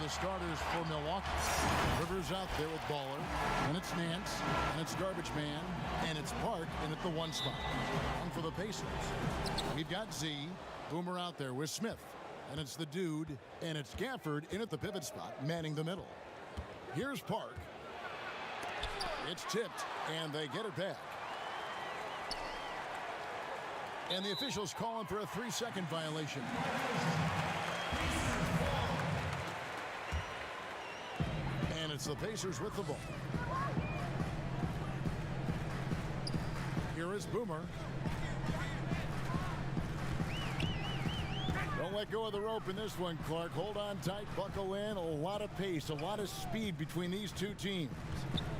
the starters for Milwaukee. Rivers out there with Baller, and it's Nance, and it's Garbage Man, and it's Park in at the 1 spot. On for the Pacers. We've got Z, Boomer out there with Smith, and it's the Dude, and it's Gafford in at the pivot spot, manning the middle. Here's Park. It's tipped, and they get it back. And the officials calling for a 3-second violation. And it's the Pacers with the ball. Here is Boomer. Don't let go of the rope in this one, Clark. Hold on tight, buckle in. A lot of pace, a lot of speed between these two teams.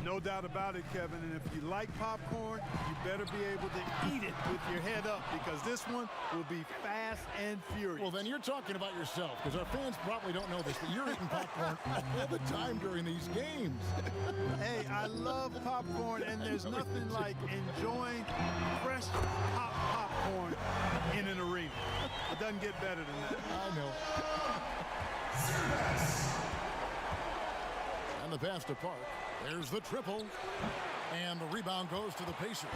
No doubt about it, Kevin. And if you like popcorn, you better be able to eat it with your head up, because this one will be fast and furious. Well, then you're talking about yourself, because our fans probably don't know this, but you're eating popcorn all the time during these games. Hey, I love popcorn, and there's nothing like enjoying fresh popcorn in an arena. It doesn't get better than that. I know. And the pass to Park. There's the triple. And the rebound goes to the Pacers.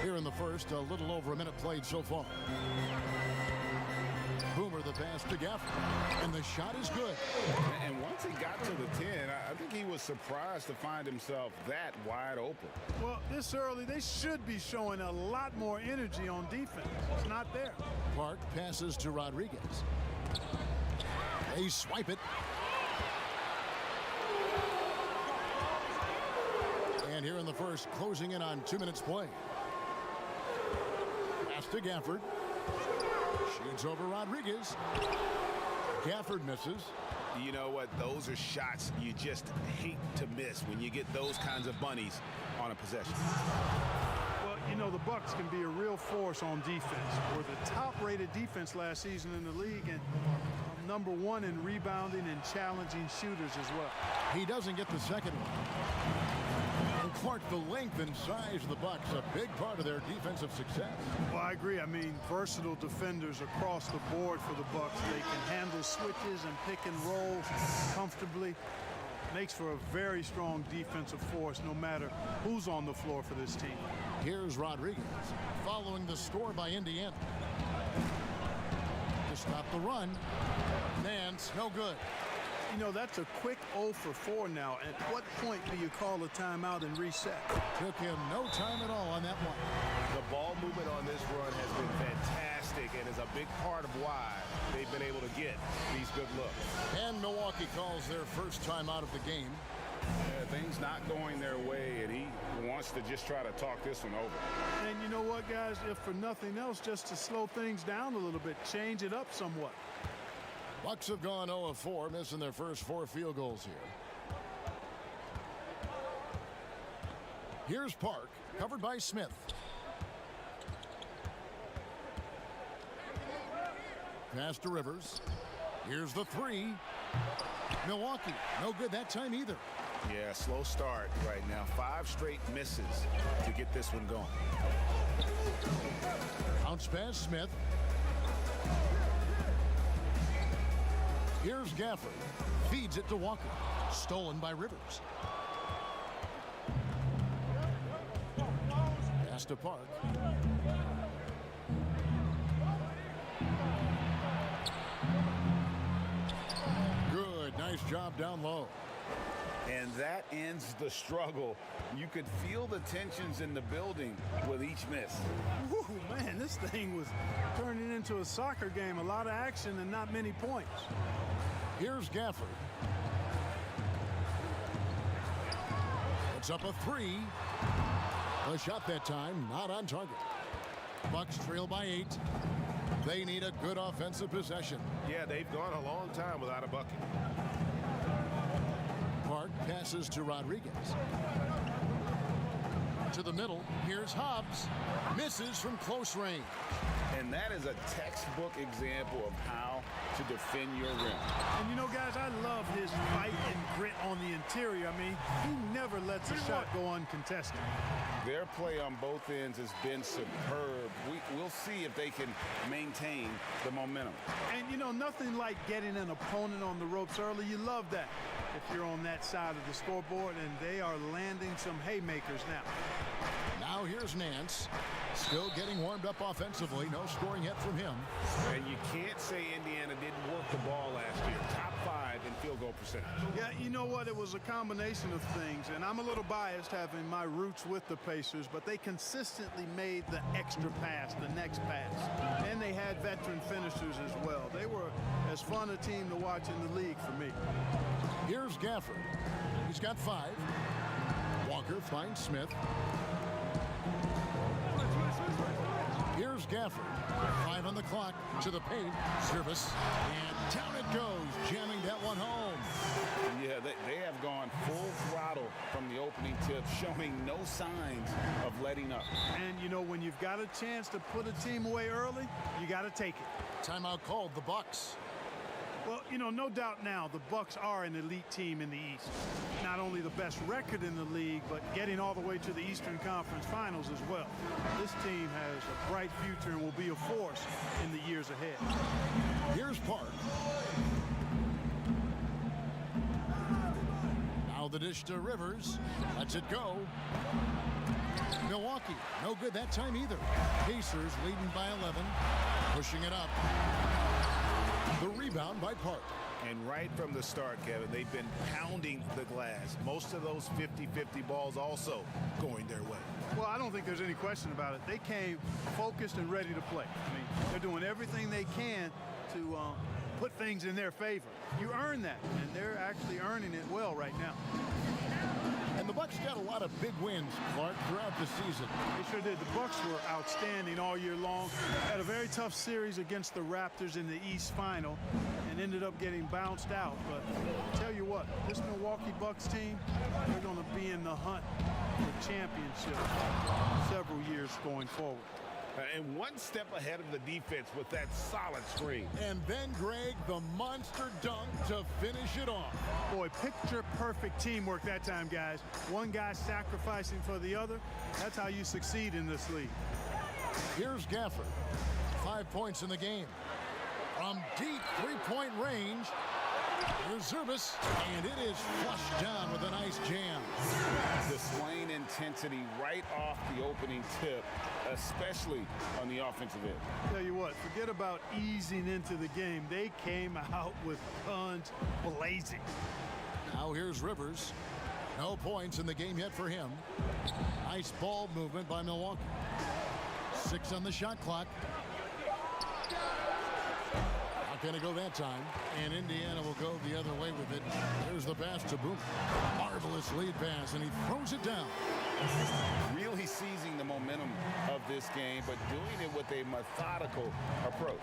Here in the first, a little over a minute played so far. Boomer the pass to Gafford. And the shot is good. And once he got to the 10, I think he was surprised to find himself that wide open. Well, this early, they should be showing a lot more energy on defense. It's not there. Park passes to Rodriguez. They swipe it. And here in the first, closing in on 2 minutes play. Pass to Gafford. Shoots over Rodriguez. Gafford misses. You know what? Those are shots you just hate to miss when you get those kinds of bunnies on a possession. Well, you know, the Bucks can be a real force on defense. We're the top-rated defense last season in the league, and #1 in rebounding and challenging shooters as well. He doesn't get the second one. And Clark, the length and size of the Bucks, a big part of their defensive success. Well, I agree. I mean, versatile defenders across the board for the Bucks. They can handle switches and pick and roll comfortably. Makes for a very strong defensive force no matter who's on the floor for this team. Here's Rodriguez following the score by Indiana. To stop the run. Nance, no good. You know, that's a quick 0 for 4 now. At what point do you call a timeout and reset? Took him no time at all on that one. The ball movement on this run has been fantastic and is a big part of why they've been able to get these good looks. And Milwaukee calls their first time out of the game. Things not going their way, and he wants to just try to talk this one over. And you know what, guys? If for nothing else, just to slow things down a little bit, change it up somewhat. Bucks have gone 0 of 4, missing their first 4 field goals here. Here's Park, covered by Smith. Pass to Rivers. Here's the 3. Milwaukee, no good that time either. Yeah, slow start right now. 5 straight misses to get this one going. Bounce pass, Smith. Here's Gafford. Feeds it to Walker. Stolen by Rivers. Pass to Park. Good. Nice job down low. And that ends the struggle. You could feel the tensions in the building with each miss. Woo, man, this thing was turning into a soccer game. A lot of action and not many points. Here's Gafford. It's up a 3. The shot that time, not on target. Bucks trail by 8. They need a good offensive possession. Yeah, they've gone a long time without a bucket. Park passes to Rodriguez. To the middle. Here's Hobbs. Misses from close range. And that is a textbook example of how to defend your rim. And you know, guys, I love his fight and grit on the interior. I mean, he never lets a shot go uncontested. Their play on both ends has been superb. We'll see if they can maintain the momentum. And, you know, nothing like getting an opponent on the ropes early. You love that if you're on that side of the scoreboard, and they are landing some haymakers now. Now here's Nance. Still getting warmed up offensively. No scoring yet from him. And you can't say Indiana didn't work the ball last year. Top 5 in field goal percentage. Yeah, you know what? It was a combination of things, and I'm a little biased having my roots with the Pacers, but they consistently made the extra pass, the next pass. And they had veteran finishers as well. They were as fun a team to watch in the league for me. Here's Gafford. He's got 5. Walker finds Smith. Here's Gafford. 5 on the clock. To the paint. Service. And down it goes. Jamming that one home. Yeah, they have gone full throttle from the opening tip, showing no signs of letting up. And, you know, when you've got a chance to put a team away early, you got to take it. Timeout called. The Bucks. Well, you know, no doubt now the Bucks are an elite team in the East. Not only the best record in the league, but getting all the way to the Eastern Conference Finals as well. This team has a bright future and will be a force in the years ahead. Here's Park. Now the dish to Rivers. Lets it go. Milwaukee, no good that time either. Pacers leading by 11. Pushing it up. The rebound by Park. And right from the start, Kevin, they've been pounding the glass. Most of those 50-50 balls also going their way. Well, I don't think there's any question about it. They came focused and ready to play. I mean, they're doing everything they can to put things in their favor. You earn that, and they're actually earning it well right now. And the Bucks got a lot of big wins, Clark, throughout the season. They sure did. The Bucks were outstanding all year long. Had a very tough series against the Raptors in the East Final and ended up getting bounced out. But I'll tell you what, this Milwaukee Bucks team, they're going to be in the hunt for championship several years going forward. And one step ahead of the defense with that solid screen. And then, Greg, the monster dunk to finish it off. Boy, picture-perfect teamwork that time, guys. One guy sacrificing for the other. That's how you succeed in this league. Here's Gafford. 5 points in the game. From deep three-point range, here's Service, and it is flushed down with a nice jam. Displaying intensity right off the opening tip, especially on the offensive end. Tell you what, forget about easing into the game. They came out with guns blazing. Now here's Rivers. No points in the game yet for him. Nice ball movement by Milwaukee. 6 on the shot clock. Not going to go that time. And Indiana will go the other way with it. There's the pass to Boom. Marvelous lead pass, and he throws it down. Really seizing the momentum of this game, but doing it with a methodical approach.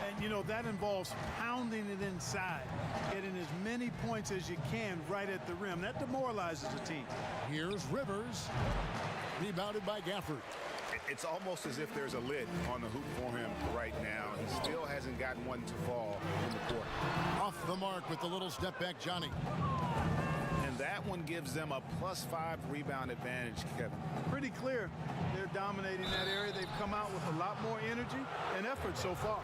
And, you know, that involves pounding it inside, getting as many points as you can right at the rim. That demoralizes a team. Here's Rivers. Rebounded by Gafford. It's almost as if there's a lid on the hoop for him right now. He still hasn't gotten one to fall in the court. Off the mark with the little step back, Johnny. And that one gives them a +5 rebound advantage, Kevin. Pretty clear. They're dominating that area. They've come out with a lot more energy and effort so far.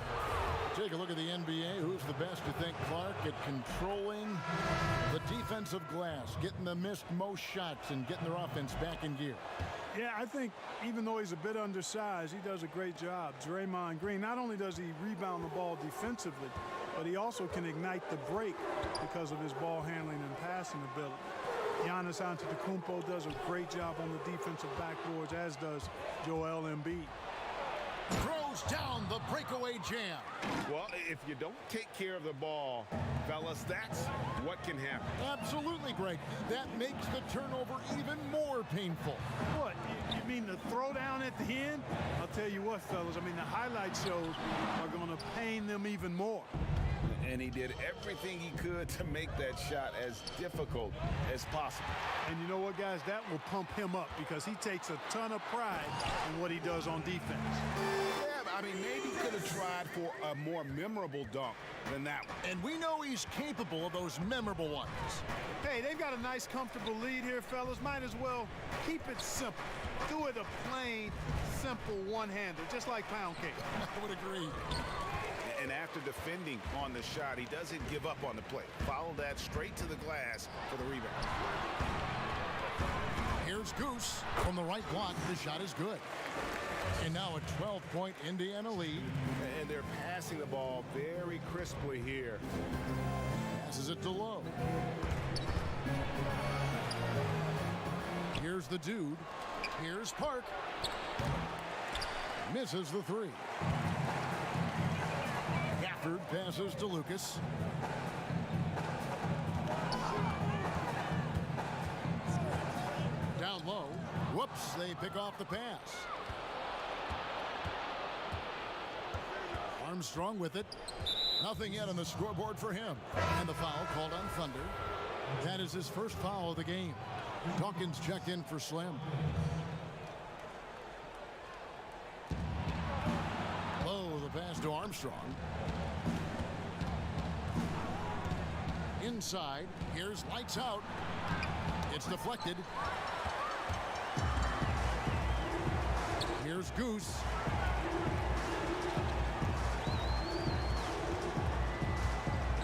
Take a look at the NBA. Who's the best, you think, Clark, at controlling the defensive glass, getting the missed most shots, and getting their offense back in gear? Yeah, I think even though he's a bit undersized, he does a great job. Draymond Green, not only does he rebound the ball defensively, but he also can ignite the break because of his ball handling and passing ability. Giannis Antetokounmpo does a great job on the defensive backboards, as does Joel Embiid. Throws down the breakaway jam. Well, if you don't take care of the ball, fellas, that's what can happen. Absolutely, Greg. That makes the turnover even more painful. What, you mean the throwdown at the end? I'll tell you what, fellas, I mean, the highlight shows are going to pain them even more. And he did everything he could to make that shot as difficult as possible. And you know what, guys? That will pump him up because he takes a ton of pride in what he does on defense. Yeah, I mean, maybe he could have tried for a more memorable dunk than that one. And we know he's capable of those memorable ones. Hey, they've got a nice, comfortable lead here, fellas. Might as well keep it simple. Do it a plain, simple one-hander, just like pound cake. I would agree. And after defending on the shot, he doesn't give up on the play. Follow that straight to the glass for the rebound. Here's Goose from the right block. The shot is good. And now a 12-point Indiana lead. And they're passing the ball very crisply here. Passes it to Lowe. Here's the dude. Here's Park. Misses the three. Gafford passes to Lucas. Down low. Whoops, they pick off the pass. Armstrong with it. Nothing yet on the scoreboard for him. And the foul called on Thunder. That is his first foul of the game. Dawkins checked in for Slim. Low, the pass to Armstrong. Inside, here's lights out. It's deflected. Here's Goose.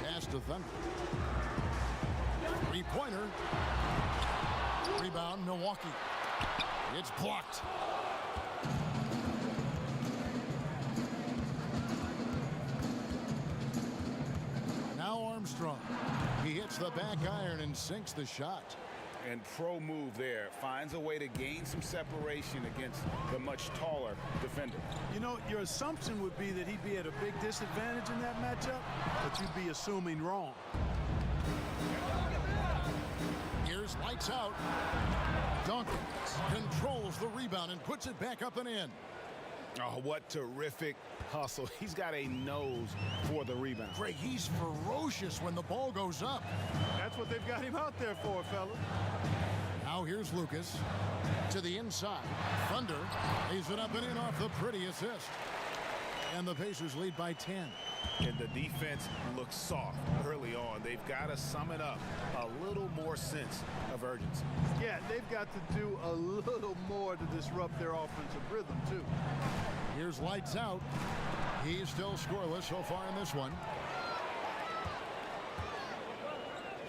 Pass to Thunder. Three-pointer. Rebound, Milwaukee. It's blocked. Now Armstrong. He hits the back iron and sinks the shot. And pro move there. Finds a way to gain some separation against the much taller defender. You know, your assumption would be that he'd be at a big disadvantage in that matchup, but you'd be assuming wrong. Here's lights out. Dawkins controls the rebound and puts it back up and in. Oh, what terrific hustle. He's got a nose for the rebound. Greg, he's ferocious when the ball goes up. That's what they've got him out there for, fellas. Now here's Lucas to the inside. Thunder lays it up and in off the pretty assist. And the Pacers lead by 10. And the defense looks soft early on. They've got to sum it up. A little more sense of urgency. Yeah, they've got to do a little more to disrupt their offensive rhythm, too. Here's lights out. He's still scoreless so far in this one.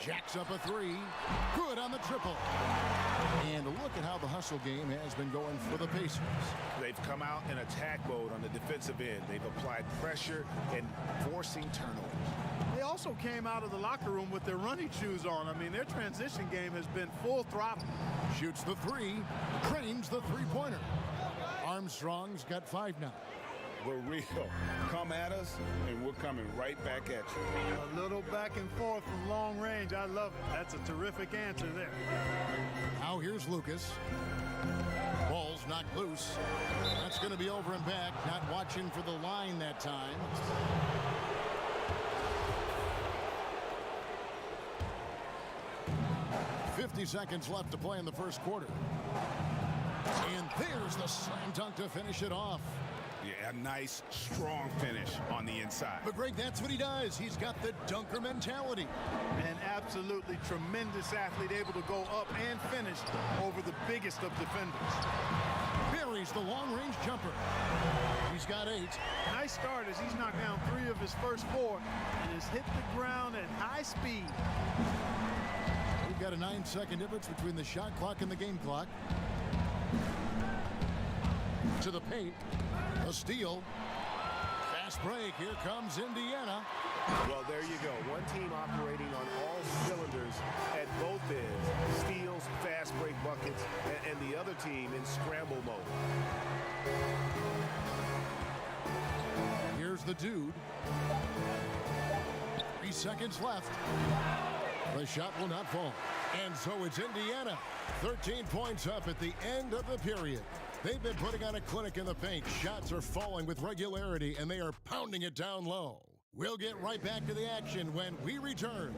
Jacks up a three. Good on the triple. And look at how the hustle game has been going for the Pacers. They've come out in attack mode on the defensive end. They've applied pressure and forcing turnovers. They also came out of the locker room with their running shoes on. I mean, their transition game has been full throttle. Shoots the three. Drains the three-pointer. Armstrong's got 5 now. We're real. Come at us, and we're coming right back at you. A little back and forth from long range. I love it. That's a terrific answer there. Now here's Lucas. Ball's knocked loose. That's going to be over and back. Not watching for the line that time. .50 seconds left to play in the first quarter. And there's the slam dunk to finish it off. Yeah, a nice, strong finish on the inside. But Greg, that's what he does. He's got the dunker mentality. An absolutely tremendous athlete, able to go up and finish over the biggest of defenders. Buries the long-range jumper. He's got 8. Nice start as he's knocked down 3 of his first 4 and has hit the ground at high speed. We've got a 9-second difference between the shot clock and the game clock. To the paint. A steal. Fast break. Here comes Indiana. Well, there you go. One team operating on all cylinders at both ends. Steals, fast break buckets, and the other team in scramble mode. Here's the dude. 3 seconds left. The shot will not fall. And so it's Indiana. 13 points up at the end of the period. They've been putting on a clinic in the paint. Shots are falling with regularity, and they are pounding it down low. We'll get right back to the action when we return.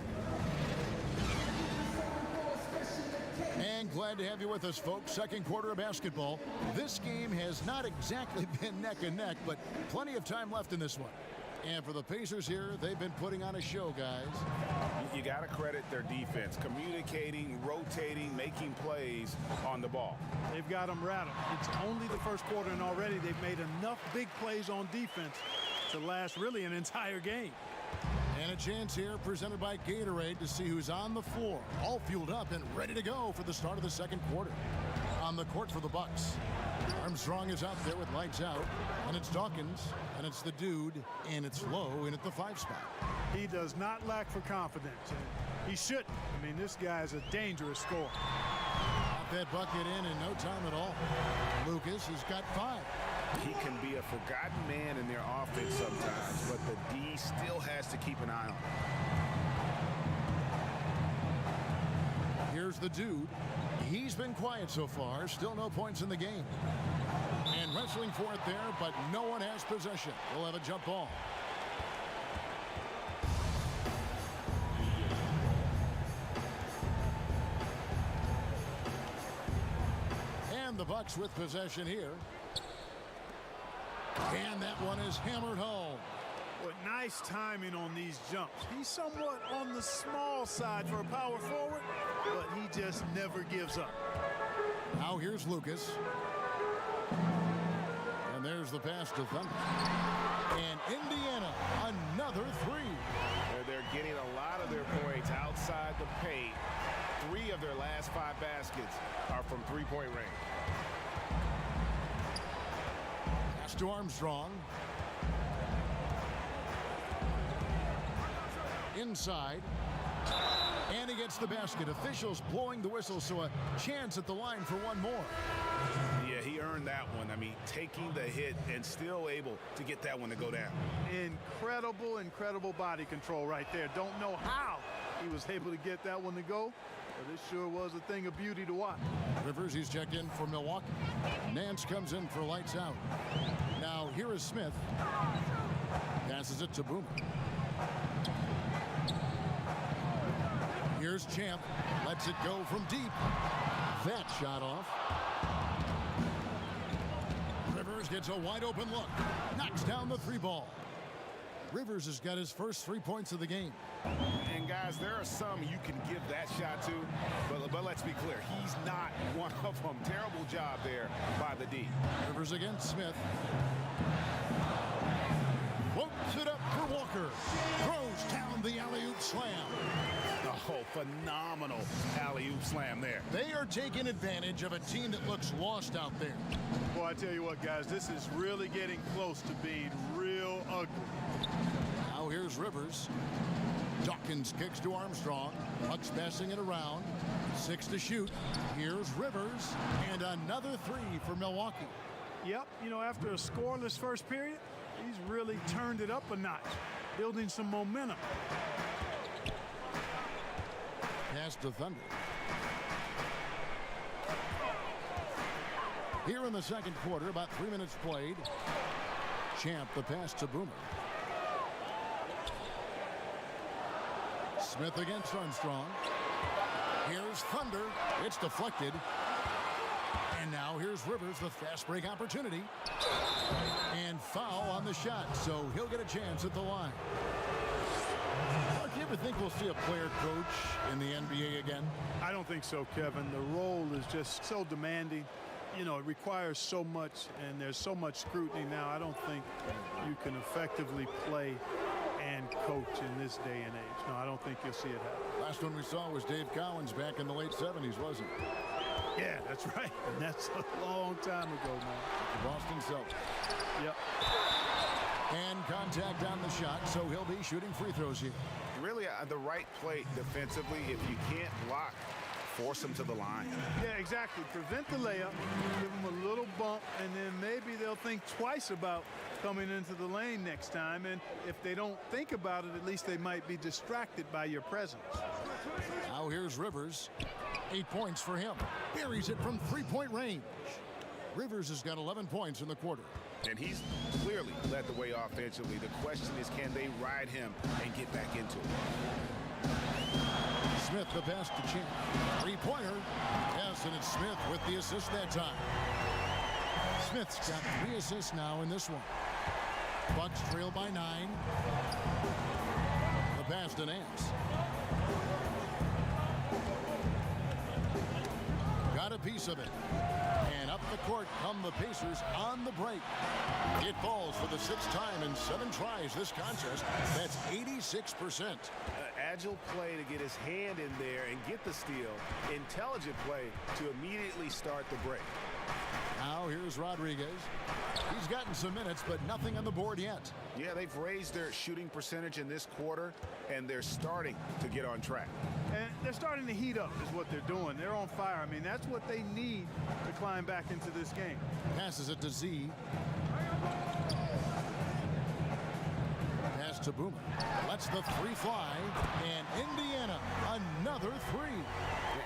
And glad to have you with us, folks. Second quarter of basketball. This game has not exactly been neck and neck, but plenty of time left in this one. And for the Pacers here, they've been putting on a show, guys. You got to credit their defense, communicating, rotating, making plays on the ball. They've got them rattled. It's only the first quarter, and already they've made enough big plays on defense to last really an entire game. And a chance here presented by Gatorade to see who's on the floor, all fueled up and ready to go for the start of the second quarter. On the court for the Bucks, Armstrong is out there with lights out, and it's Dawkins, and it's the dude, and it's Lowe in at the 5 spot. He does not lack for confidence, and he shouldn't. I mean, this guy is a dangerous scorer. Got that bucket in no time at all. Lucas has got 5. He can be a forgotten man in their offense sometimes, but the D still has to keep an eye on him. Here's the dude. He's been quiet so far. Still no points in the game. And wrestling for it there, but no one has possession. We'll have a jump ball. And the Bucks with possession here. And that one is hammered home. But nice timing on these jumps. He's somewhat on the small side for a power forward, but he just never gives up. Now here's Lucas. And there's the pass to Thunder. And Indiana, another 3. They're getting a lot of their points outside the paint. 3 of their last 5 baskets are from three-point range. Pass to Armstrong. Inside. And he gets the basket. Officials blowing the whistle, so a chance at the line for one more. Yeah, he earned that one. I mean, taking the hit and still able to get that one to go down. Incredible body control right there. Don't know how he was able to get that one to go, but it sure was a thing of beauty to watch. Rivers, he's checked in for Milwaukee. Nance comes in for lights out. Now here is Smith. Passes it to Boomer. Here's Champ. Lets it go from deep. That shot off. Rivers gets a wide open look. Knocks down the 3 ball. Rivers has got his first 3 points of the game. And guys, there are some you can give that shot to, but let's be clear, he's not one of them. Terrible job there by the D. Rivers against Smith. Floats it up for Walker. Throws down the alley-oop slam. Oh, phenomenal alley-oop slam there. They are taking advantage of a team that looks lost out there. Boy, I tell you what, guys, this is really getting close to being real ugly. Now here's Rivers. Dawkins kicks to Armstrong. Bucks passing it around. 6 to shoot. Here's Rivers. And another 3 for Milwaukee. Yep, you know, after a scoreless first period, he's really turned it up a notch, building some momentum. Pass to Thunder. Here in the second quarter, about 3 minutes played. Champ, the pass to Boomer. Smith against Armstrong. Here's Thunder. It's deflected. And now here's Rivers, the fast break opportunity. And foul on the shot, so he'll get a chance at the line. Mark, do you ever think we'll see a player coach in the NBA again? I don't think so, Kevin. The role is just so demanding. You know, it requires so much, and there's so much scrutiny now. I don't think you can effectively play and coach in this day and age. No, I don't think you'll see it happen. Last one we saw was Dave Collins back in the late 70s, wasn't it? Yeah, that's right. And that's a long time ago now. The Boston Celtics. Yep. And contact on the shot, so he'll be shooting free throws here. Really, the right play defensively, if you can't block, force him to the line. Yeah, exactly. Prevent the layup, give them a little bump, and then maybe they'll think twice about coming into the lane next time. And if they don't think about it, at least they might be distracted by your presence. Now here's Rivers. 8 points for him. Buries it from 3-point range. Rivers has got 11 points in the quarter. And he's clearly led the way offensively. The question is, can they ride him and get back into it? Smith the pass to Champ. Three-pointer. Yes, and it's Smith with the assist that time. Smith's got 3 assists now in this one. Bucks trail by 9. The pass to Nance. Got a piece of it. And up the court come the Pacers on the break. It falls for the 6th time in 7 tries this contest. That's 86%. Agile play to get his hand in there and get the steal. Intelligent play to immediately start the break. Now here's Rodriguez. He's gotten some minutes, but nothing on the board yet. Yeah, they've raised their shooting percentage in this quarter, and they're starting to get on track. And they're starting to heat up is what they're doing. They're on fire. I mean, that's what they need to climb back into this game. Passes it to Z. Pass to Boomer. Lets the 3 fly. And Indiana, another 3.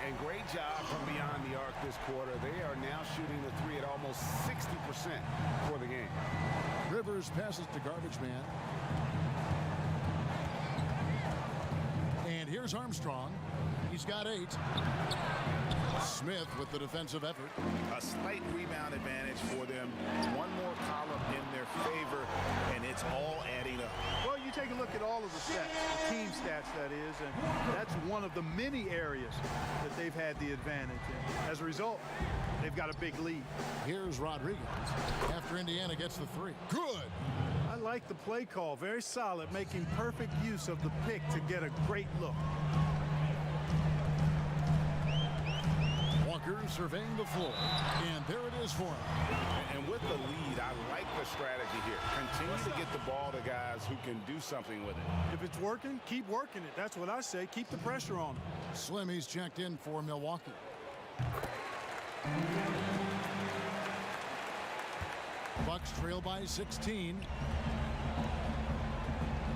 And great job from beyond the arc this quarter. They are now shooting the 3 at almost 60% for the game. Rivers passes to Garbage Man. And here's Armstrong. He's got 8. Smith with the defensive effort. A slight rebound advantage for them. One more column in their favor, and it's all adding up. Well, you take a look at all of the stats, the team stats, that is, and that's one of the many areas that they've had the advantage. And as a result, they've got a big lead. Here's Rodriguez after Indiana gets the 3. Good. I like the play call. Very solid, making perfect use of the pick to get a great look. Walker surveying the floor, and there it is for him. And with the lead, I like the strategy here. Continue to get the ball to guys who can do something with it. If it's working, keep working it. That's what I say. Keep the pressure on them. Slim, he's checked in for Milwaukee. Bucks trail by 16.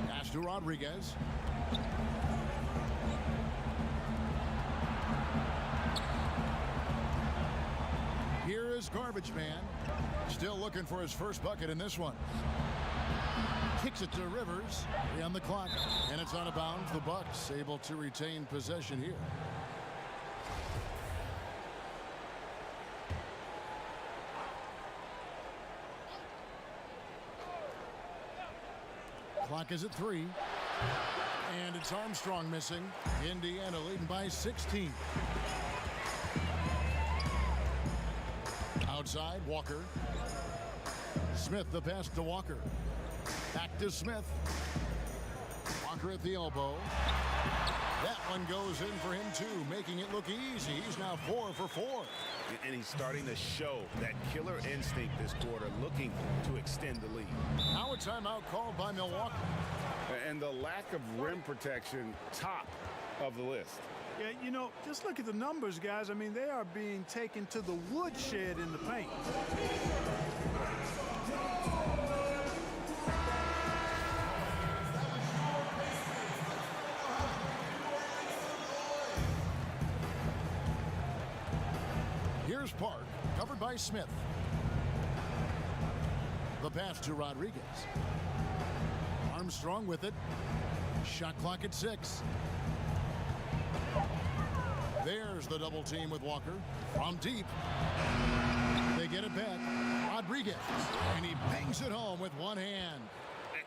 Pass to Rodriguez. Here is Garbage Man. Still looking for his first bucket in this one. Kicks it to Rivers. 3 on the clock. And it's out of bounds. The Bucks able to retain possession here. Clock is at 3. And it's Armstrong missing. Indiana leading by 16. Outside, Walker. Smith the pass to Walker. Back to Smith. Walker at the elbow. That one goes in for him too, making it look easy. He's now 4 for 4. And he's starting to show that killer instinct this quarter, looking to extend the lead. Now a timeout called by Milwaukee. And the lack of rim protection, top of the list. Yeah, you know, just look at the numbers, guys. I mean, they are being taken to the woodshed in the paint. Here's Park, covered by Smith. The pass to Rodriguez. Armstrong with it. Shot clock at 6. There's the double team with Walker. From deep. They get it back. Rodriguez. And he bangs it home with one hand.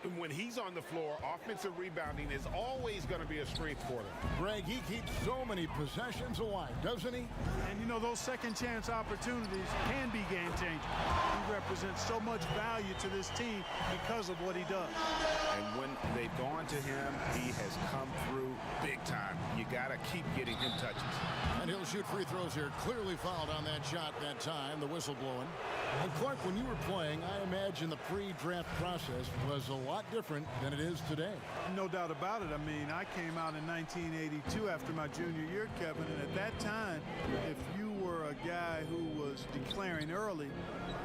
And when he's on the floor, offensive rebounding is always going to be a strength for them. Greg, he keeps so many possessions alive, doesn't he? And, you know, those second chance opportunities can be game changing. He represents so much value to this team because of what he does. And when they've gone to him, he has come through big time. You got to keep getting him touches. And he'll shoot free throws here. Clearly fouled on that shot that time, the whistle blowing. And Clark, when you were playing, I imagine the pre-draft process was a lot different than it is today. No doubt about it. I mean, I came out in 1982 after my junior year, Kevin, and at that time, if you were a guy who was declaring early,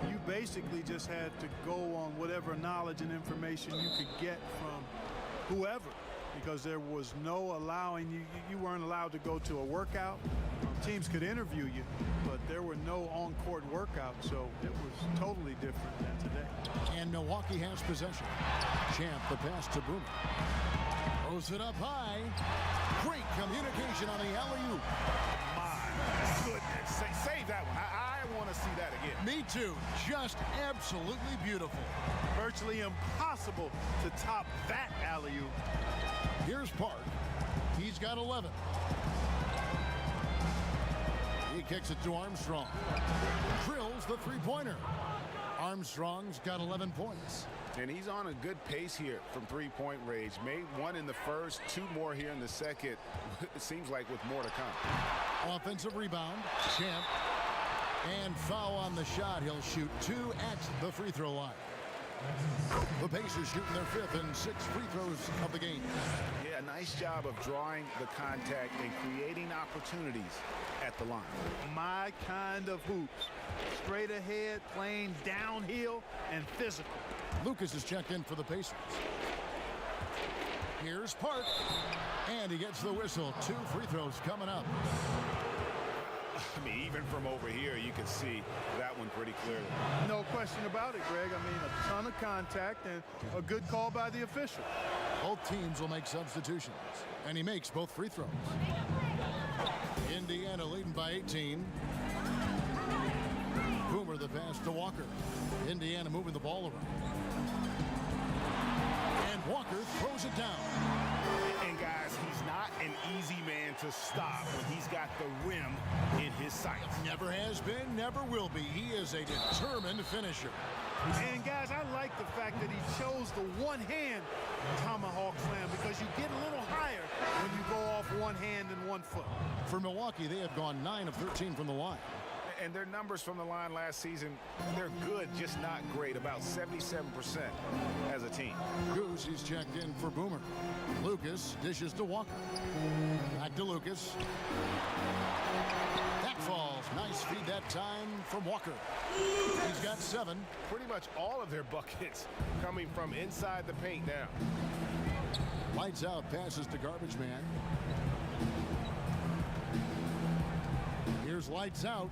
you basically just had to go on whatever knowledge and information you could get from whoever, because there was no allowing you weren't allowed to go to a workout. Teams could interview you, but there were no on-court workouts, so it was totally different than today. And Milwaukee has possession. Champ, the pass to Boomer. Throws it up high. Great communication on the alley-oop. My goodness. Save that one. I want to see that again. Me too. Just absolutely beautiful. Virtually impossible to top that alley-oop. Here's Park. He's got 11. He kicks it to Armstrong. Drills the three-pointer. Armstrong's got 11 points. And he's on a good pace here from three-point range. Made one in the first, two more here in the second. It seems like with more to come. Offensive rebound. Champ. And foul on the shot. He'll shoot 2 at the free throw line. The Pacers shooting their 5th and 6th free throws of the game. Yeah, nice job of drawing the contact and creating opportunities at the line. My kind of hoops. Straight ahead, playing downhill, and physical. Lucas is checked in for the Pacers. Here's Park. And he gets the whistle. 2 free throws coming up. I mean, even from over here, you can see that one pretty clearly. No question about it, Greg. I mean, a ton of contact and a good call by the official. Both teams will make substitutions. And he makes both free throws. Indiana leading by 18. Boomer the pass to Walker. Indiana moving the ball around. And Walker throws it down. And guys, he's not an easy man to stop when he's got the rim in his sights. Never has been, never will be. He is a determined finisher. And guys, I like the fact that he chose the one-hand tomahawk slam because you get a little higher when you go off one hand and 1 foot. For Milwaukee, they have gone 9 of 13 from the line. And their numbers from the line last season, they're good, just not great. About 77% as a team. Goose, he's checked in for Boomer. Lucas dishes to Walker. Back to Lucas. That falls. Nice feed that time from Walker. He's got 7. Pretty much all of their buckets coming from inside the paint now. Lights out, passes to Garbage Man. Here's lights out.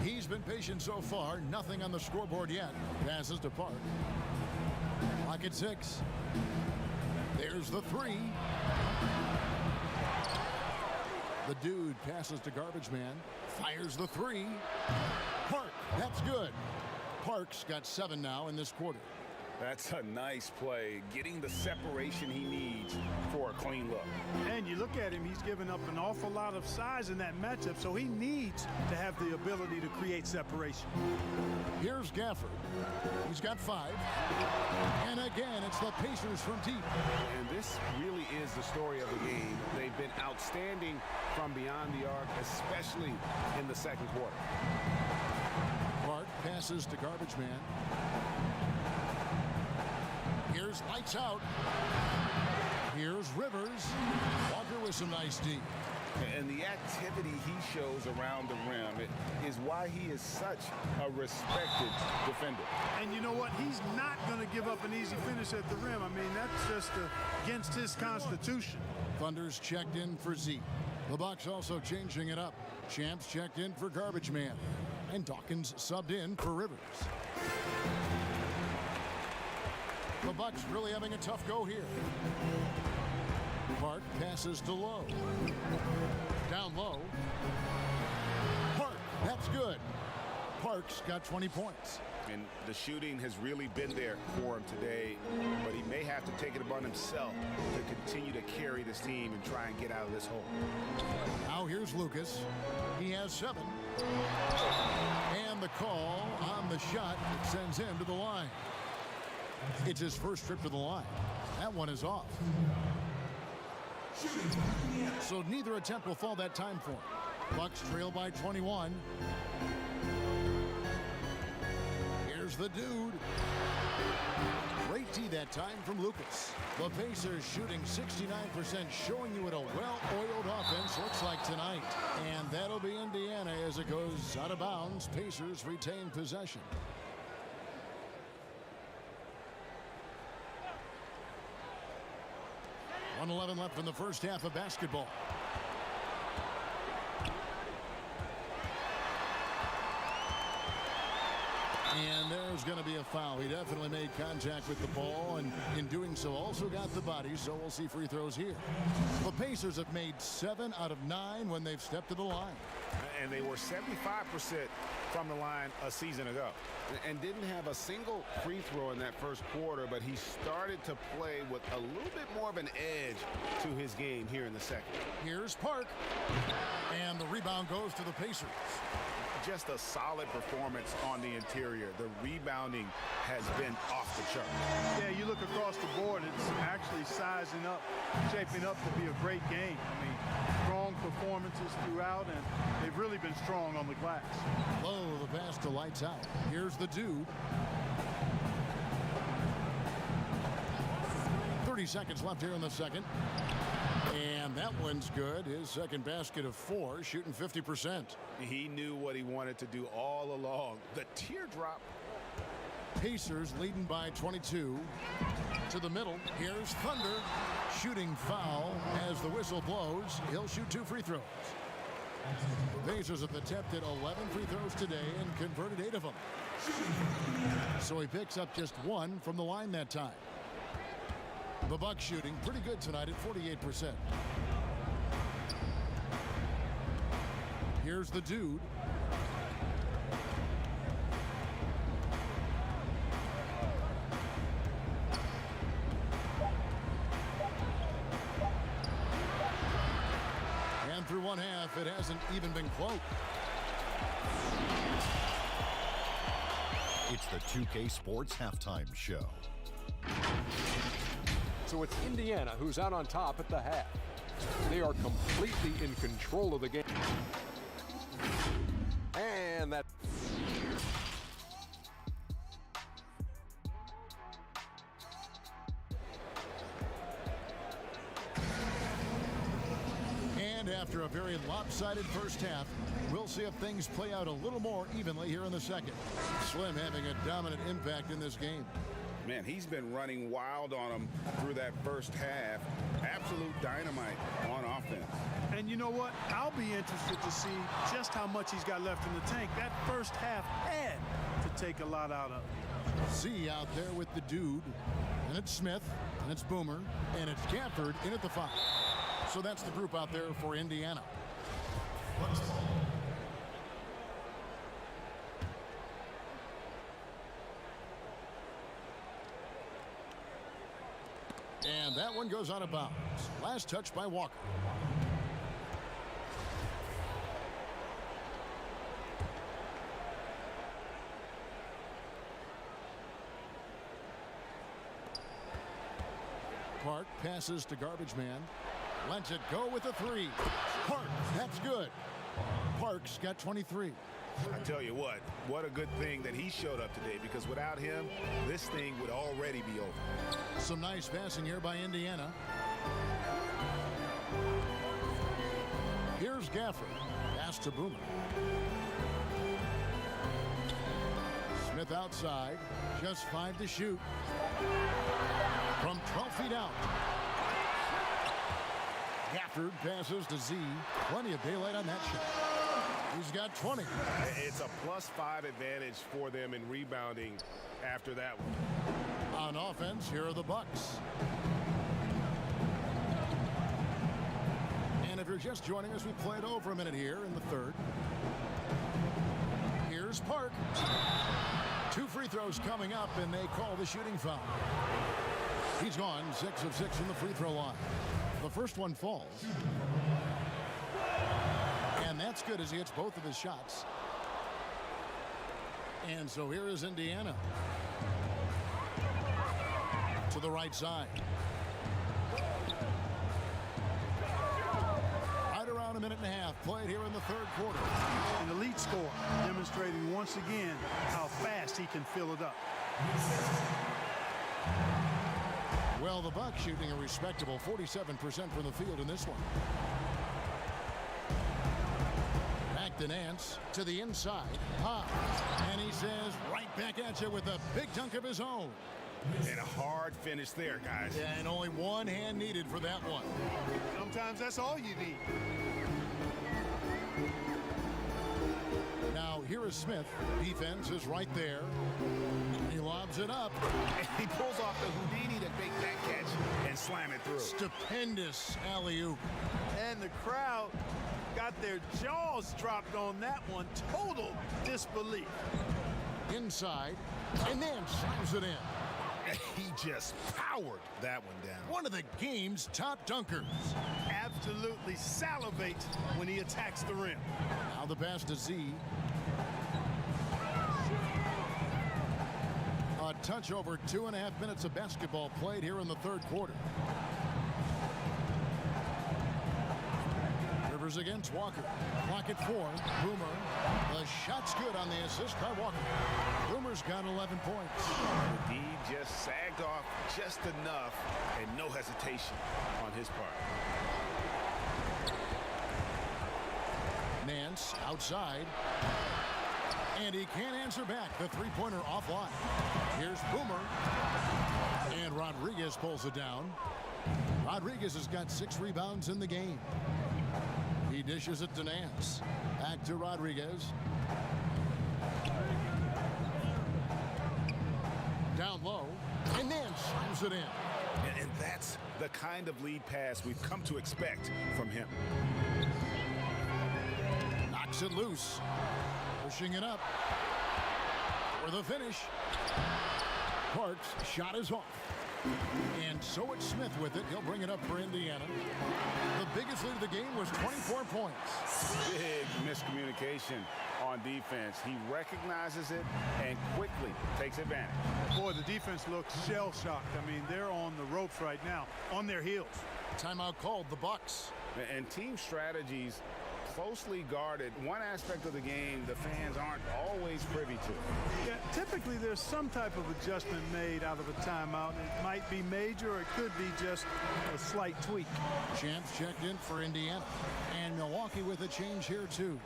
He's been patient so far. Nothing on the scoreboard yet. Passes to Park. Clock at 6. There's the 3. The dude passes to Garbage Man. Fires the 3. Park. That's good. Park's got 7 now in this quarter. That's a nice play, getting the separation he needs for a clean look. And you look at him, he's given up an awful lot of size in that matchup, so he needs to have the ability to create separation. Here's Gafford. He's got 5. And again, it's the Pacers from deep. And this really is the story of the game. They've been outstanding from beyond the arc, especially in the second quarter. Park passes to Garbage Man. Here's lights out. Here's Rivers. Walker with some nice D. And the activity he shows around the rim is why he is such a respected defender. And you know what? He's not going to give up an easy finish at the rim. I mean, that's just against his constitution. Thunder's checked in for Z. The Bucks also changing it up. Champs checked in for Garbage Man. And Dawkins subbed in for Rivers. The Bucks really having a tough go here. Park passes to Lowe. Down low. Park, that's good. Park's got 20 points. And the shooting has really been there for him today, but he may have to take it upon himself to continue to carry this team and try and get out of this hole. Now here's Lucas. He has 7. And the call on the shot that sends him to the line. It's his first trip to the line. That one is off. So neither attempt will fall that time for him. Bucks trail by 21. Here's the dude. Great D that time from Lucas. The Pacers shooting 69%, showing you what a well-oiled offense looks like tonight. And that'll be Indiana as it goes out of bounds. Pacers retain possession. 1:11 left in the first half of basketball. is going to be a foul. He definitely made contact with the ball, and in doing so also got the body, so we'll see free throws here. The Pacers have made 7 out of 9 when they've stepped to the line. And they were 75% from the line a season ago. And didn't have a single free throw in that first quarter, but he started to play with a little bit more of an edge to his game here in the second. Here's Park, and the rebound goes to the Pacers. Just a solid performance on the interior. The rebounding has been off the chart. Yeah, you look across the board, it's actually sizing up, shaping up to be a great game. I mean, strong performances throughout, and they've really been strong on the glass. Low, the pass to Lights Out. Here's the dude. 30 seconds left here in the second. And that one's good. His second basket of 4, shooting 50%. He knew what he wanted to do all along. The teardrop. Pacers leading by 22. To the middle. Here's Thunder. Shooting foul as the whistle blows. He'll shoot 2 free throws. The Pacers have attempted 11 free throws today and converted 8 of them. So he picks up just 1 from the line that time. The Bucks shooting pretty good tonight at 48%. Here's the dude. And through one half, it hasn't even been close. It's the 2K Sports Halftime Show. So it's Indiana who's out on top at the half. They are completely in control of the game. And that... And after a very lopsided first half, we'll see if things play out a little more evenly here in the second. Slim having a dominant impact in this game. Man, he's been running wild on him through that first half. Absolute dynamite on offense. And you know what? I'll be interested to see just how much he's got left in the tank. That first half had to take a lot out of it. Z out there with the dude. And it's Smith. And it's Boomer. And it's Gafford in at the 5. So that's the group out there for Indiana. And that one goes out of bounds. Last touch by Walker. Park passes to Garbage Man. Lets it go with a 3. Park, that's good. Park's got 23. I tell you what a good thing that he showed up today, because without him, this thing would already be over. Some nice passing here by Indiana. Here's Gafford. Pass to Boomer. Smith outside. Just 5 to shoot. From 12 feet out. Gafford passes to Z. Plenty of daylight on that shot. He's got 20. It's a +5 advantage for them in rebounding after that one. On offense, here are the Bucks. And if you're just joining us, we played over a minute here in the third. Here's Park. 2 free throws coming up, and they call the shooting foul. He's gone 6 of 6 from the free throw line. The first one falls. And that's good as he hits both of his shots. And so here is Indiana. To the right side. Right around a minute and a half played here in the third quarter. An elite score, demonstrating once again how fast he can fill it up. Well, the Bucks shooting a respectable 47% from the field in this one. Back to Nance, to the inside. Pop. And he says right back at you with a big dunk of his own. And a hard finish there, guys. Yeah, and only one hand needed for that one. Sometimes that's all you need. Now, here is Smith. Defense is right there. lobs it up. And he pulls off the Houdini to make that catch and slam it through. Stupendous alley-oop. And the crowd got their jaws dropped on that one. Total disbelief. Inside, and then slams it in. He just powered that one down. One of the game's top dunkers. Absolutely salivates when he attacks the rim. Now the pass to Z. A touch over 2.5 minutes of basketball played here in the third quarter. Rivers against Walker. Clock at 4. Boomer. The shot's good on the assist by Walker. Boomer's got 11 points. D just sagged off just enough and no hesitation on his part. Nance outside. And he can't answer back. The three-pointer offline. Here's Boomer. And Rodriguez pulls it down. Rodriguez has got 6 rebounds in the game. He dishes it to Nance. Back to Rodriguez. Down low. And then slams it in. And that's the kind of lead pass we've come to expect from him. Knocks it loose. Pushing it up. For the finish. Parks' shot is off. And so it's Smith with it. He'll bring it up for Indiana. The biggest lead of the game was 24 points. Big miscommunication on defense. He recognizes it and quickly takes advantage. Boy, the defense looks shell-shocked. I mean, they're on the ropes right now, on their heels. Timeout called, the Bucks. And team strategies closely guarded. One aspect of the game the fans aren't always privy to. Yeah, typically there's some type of adjustment made out of a timeout. It might be major or it could be just a slight tweak. Champs checked in for Indiana. And Milwaukee with a change here too.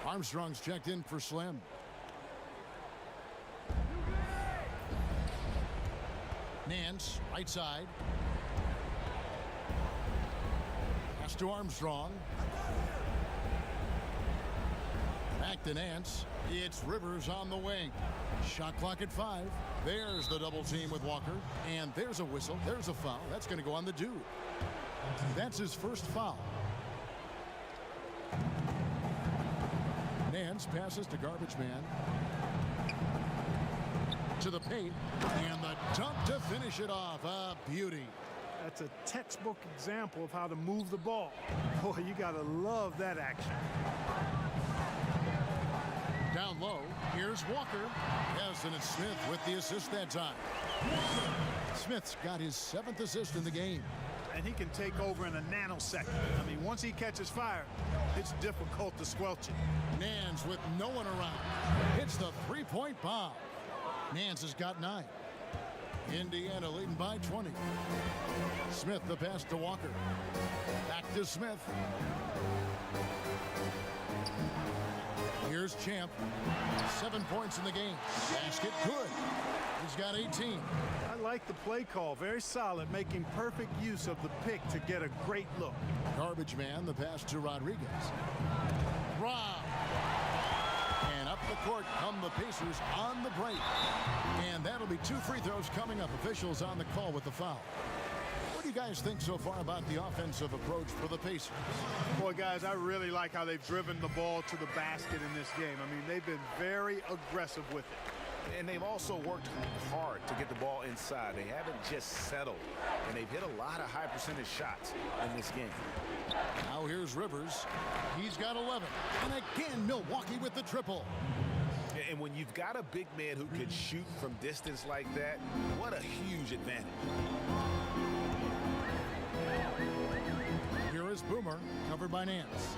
Armstrong's checked in for Slim. Nance, right side. Pass to Armstrong. Back to Nance. It's Rivers on the wing. Shot clock at 5. There's the double team with Walker. And there's a whistle. There's a foul. That's going to go on the dude. That's his first foul. Nance passes to Garbage Man. To the paint. And the dunk to finish it off. A beauty. That's a textbook example of how to move the ball. Boy, you got to love that action. Down low, here's Walker. Yes, and it's Smith with the assist that time. Smith's got his 7th assist in the game. And he can take over in a nanosecond. I mean, once he catches fire, it's difficult to squelch it. Nance with no one around. Hits the three-point bomb. Nance has got 9. Indiana leading by 20. Smith the pass to Walker. Back to Smith. Here's Champ. 7 points in the game. Basket good. He's got 18. I like the play call. Very solid, making perfect use of the pick to get a great look. Garbage Man, the pass to Rodriguez. Rob. And up the court come the Pacers on the break. And that'll be 2 free throws coming up. Officials on the call with the foul. What do you guys think so far about the offensive approach for the Pacers? Boy, guys, I really like how they've driven the ball to the basket in this game. I mean, they've been very aggressive with it. And they've also worked hard to get the ball inside. They haven't just settled. And they've hit a lot of high percentage shots in this game. Now here's Rivers. He's got 11. And again, Milwaukee with the triple. And when you've got a big man who can shoot from distance like that, what a huge advantage. Here is Boomer, covered by Nance.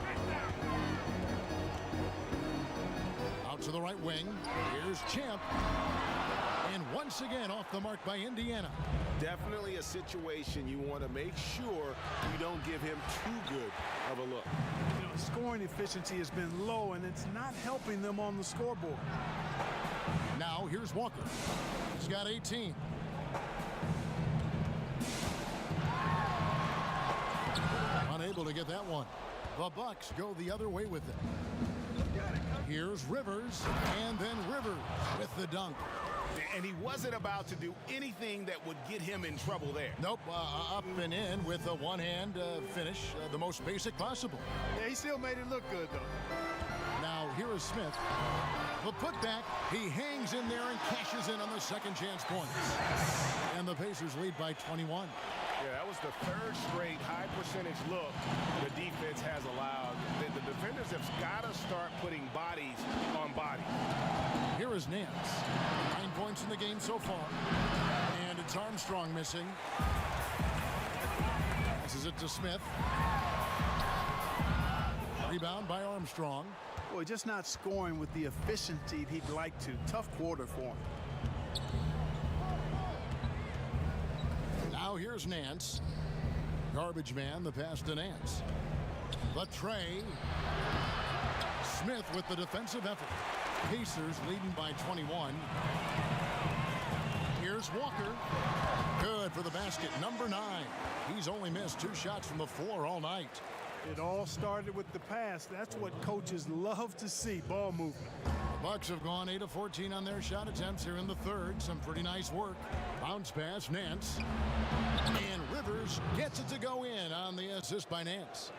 Out to the right wing. Here's Champ. And once again off the mark by Indiana. Definitely a situation you want to make sure you don't give him too good of a look. You know, scoring efficiency has been low, and it's not helping them on the scoreboard. Now here's Walker. He's got 18. Unable to get that one. The Bucks go the other way with it. Here's Rivers, and then Rivers with the dunk. and he wasn't about to do anything that would get him in trouble there. Nope, up and in with a one-hand finish, the most basic possible. Yeah, he still made it look good, though. Now, here is Smith. The putback, he hangs in there and cashes in on the second chance points. And the Pacers lead by 21. Yeah, that was the third straight high percentage look the defense has allowed. The defenders have got to start putting bodies on bodies. Here is Nance. 9 points in the game so far. And it's Armstrong missing. Passes it to Smith. Rebound by Armstrong. Boy, just not scoring with the efficiency he'd like to. Tough quarter for him. Now here's Nance. Garbage man, the pass to Nance. The tray. Smith with the defensive effort. Pacers leading by 21. Here's Walker. Good for the basket, number 9. He's only missed 2 shots from the floor all night. It all started with the pass. That's what coaches love to see, ball movement. The Bucks have gone 8 of 14 on their shot attempts here in the third. Some pretty nice work. Bounce pass, Nance. And Rivers gets it to go in on the assist by Nance.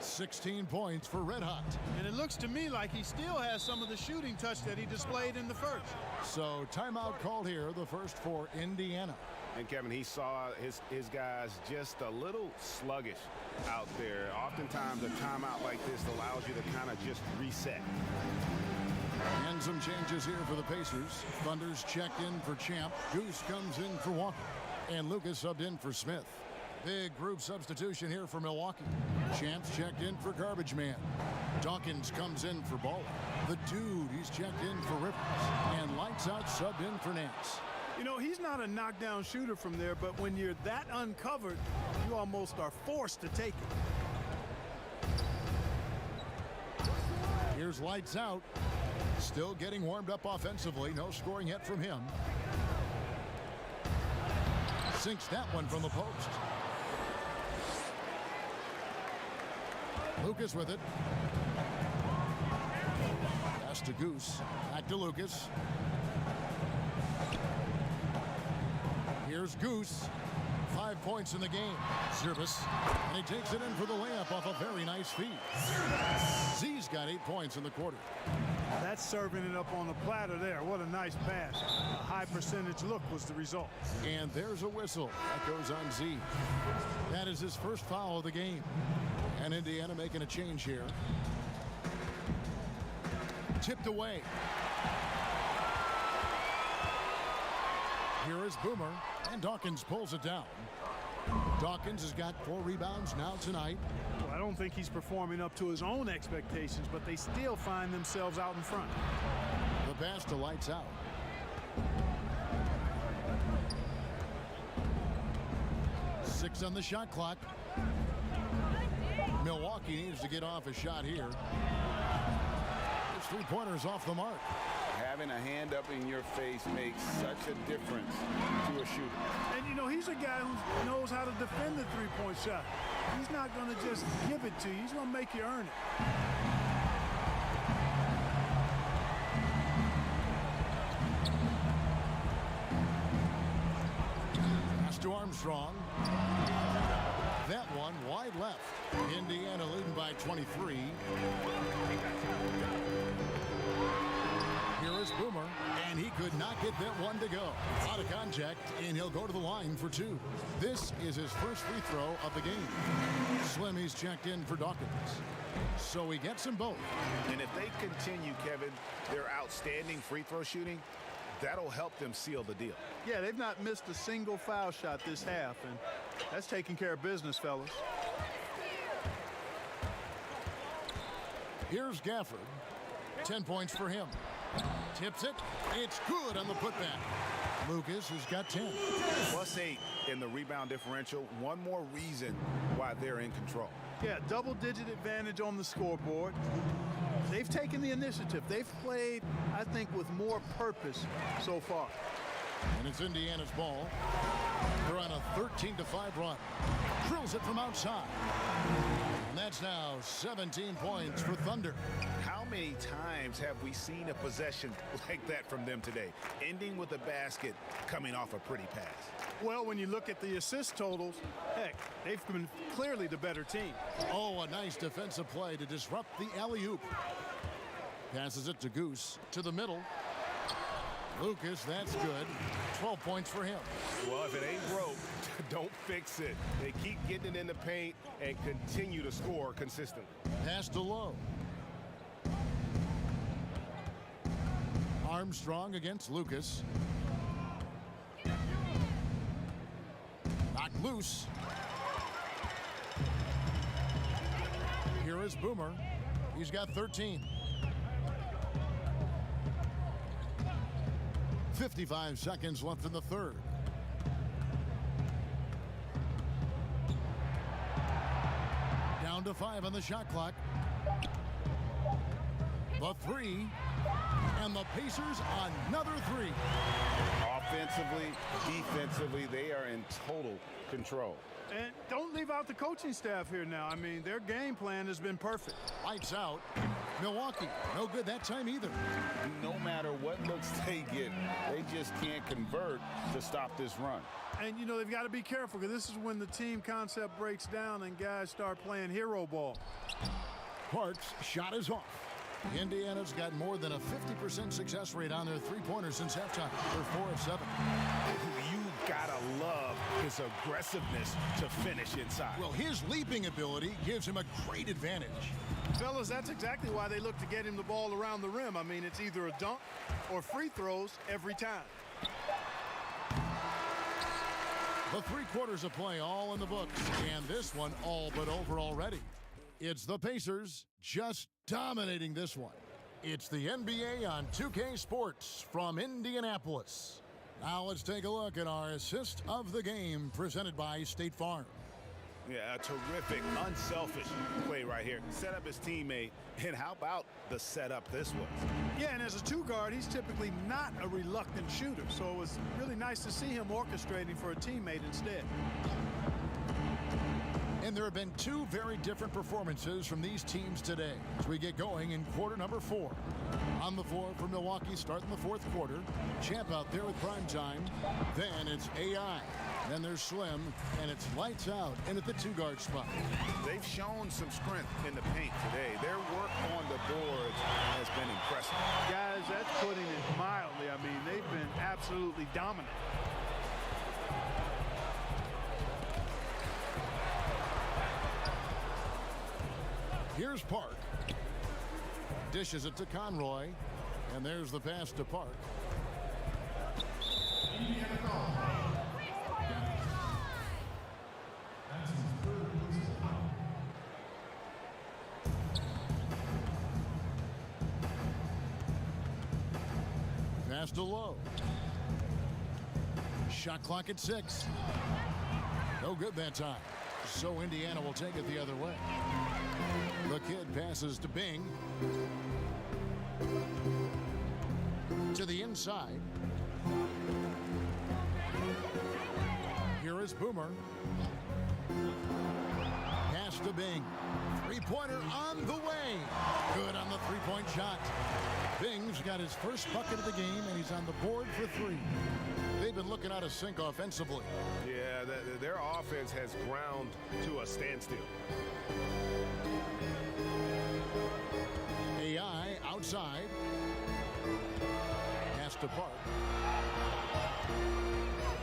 16 points for Red Hot. And it looks to me like he still has some of the shooting touch that he displayed in the first. So timeout called here, the first for Indiana. And Kevin, he saw his guys just a little sluggish out there. Oftentimes a timeout like this allows you to kind of just reset. And some changes here for the Pacers. Thunder's checked in for Champ. Goose comes in for Walker. And Lucas subbed in for Smith. Big group substitution here for Milwaukee. Champ's checked in for Garbage Man. Dawkins comes in for Baller. The Dude, he's checked in for Rivers. And Lights Out subbed in for Nance. You know, he's not a knockdown shooter from there, but when you're that uncovered, you almost are forced to take it. Here's Lights Out. Still getting warmed up offensively. No scoring yet from him. Sinks that one from the post. Lucas with it. Pass to Goose. Back to Lucas. Here's Goose. 5 points in the game. Service. And he takes it in for the layup off a very nice feed. Z's got 8 points in the quarter. That's serving it up on the platter there. What a nice pass. A high percentage look was the result. And there's a whistle. That goes on Z. That is his first foul of the game. And Indiana making a change here. Tipped away. Here is Boomer, and Dawkins pulls it down. Dawkins has got 4 rebounds now tonight. Well, I don't think he's performing up to his own expectations, but they still find themselves out in front. The pass to Lights Out. Six on the shot clock. Milwaukee needs to get off a shot here. His 3-pointers off the mark. Having a hand up in your face makes such a difference to a shooter. And, you know, he's a guy who knows how to defend the three-point shot. He's not going to just give it to you. He's going to make you earn it. Pass to Armstrong. That one wide left. Indiana leading by 23. Here is Boomer, and he could not get that one to go. Out of contact, and he'll go to the line for 2. This is his first free throw of the game. Slimmy's checked in for Dawkins. So he gets them both. And if they continue, Kevin, their outstanding free throw shooting, that'll help them seal the deal. Yeah, they've not missed a single foul shot this half, and that's taking care of business, fellas. Here's Gafford. 10 points for him. Tips it. It's good on the putback. Lucas has got 10. +8 in the rebound differential. One more reason why they're in control. Yeah, double-digit advantage on the scoreboard. They've taken the initiative. They've played, I think, with more purpose so far. And it's Indiana's ball. They're on a 13-5 run. Drills it from outside. And that's now 17 points for Thunder. How many times have we seen a possession like that from them today, ending with a basket coming off a pretty pass? Well, when you look at the assist totals, heck, they've been clearly the better team. Oh, a nice defensive play to disrupt the alley-oop. Passes it to Goose to the middle. Lucas, that's good. 12 points for him. Well, if it ain't broke, don't fix it. They keep getting it in the paint and continue to score consistently. Pass to Lowe. Armstrong against Lucas. Knocked loose. Here is Boomer. He's got 13. 55 seconds left in the third. Down to 5 on the shot clock. The three. And the Pacers another three. Offensively, defensively, they are in total control. And don't leave out the coaching staff here now. I mean, their game plan has been perfect. Lights out. Milwaukee, no good that time either. No matter what looks they get, they just can't convert to stop this run. And, you know, they've got to be careful because this is when the team concept breaks down and guys start playing hero ball. Parks' shot is off. Indiana's got more than a 50% success rate on their three-pointers since halftime. They're 4 of 7. You gotta love his aggressiveness to finish inside. Well, his leaping ability gives him a great advantage. Fellas, that's exactly why they look to get him the ball around the rim. I mean, it's either a dunk or free throws every time. The 3 quarters of play all in the books, and this one all but over already. It's the Pacers just dominating this one. It's the NBA on 2K Sports from Indianapolis. Now let's take a look at our assist of the game presented by State Farm. Yeah, a terrific, unselfish play right here. Set up his teammate, and how about the setup this was? Yeah, and as a two guard, he's typically not a reluctant shooter, so it was really nice to see him orchestrating for a teammate instead. And there have been 2 very different performances from these teams today as we get going in quarter number 4. On the floor for Milwaukee starting the 4th quarter. Champ out there with prime time. Then it's AI. Then there's Slim, and it's lights out in at the 2-guard spot. They've shown some strength in the paint today. Their work on the boards has been impressive. Guys, that's putting it mildly. I mean, they've been absolutely dominant. Here's Park. Dishes it to Conroy. And there's the pass to Park. Pass to Lowe. Shot clock at 6. No good that time. So Indiana will take it the other way. The kid passes to Bing. To the inside. Here is Boomer. Pass to Bing. Three-pointer on the way. Good on the three-point shot. Bing's got his first bucket of the game, and he's on the board for 3. They've been looking out of sync offensively. Yeah, their offense has ground to a standstill. AI outside. Pass to Park.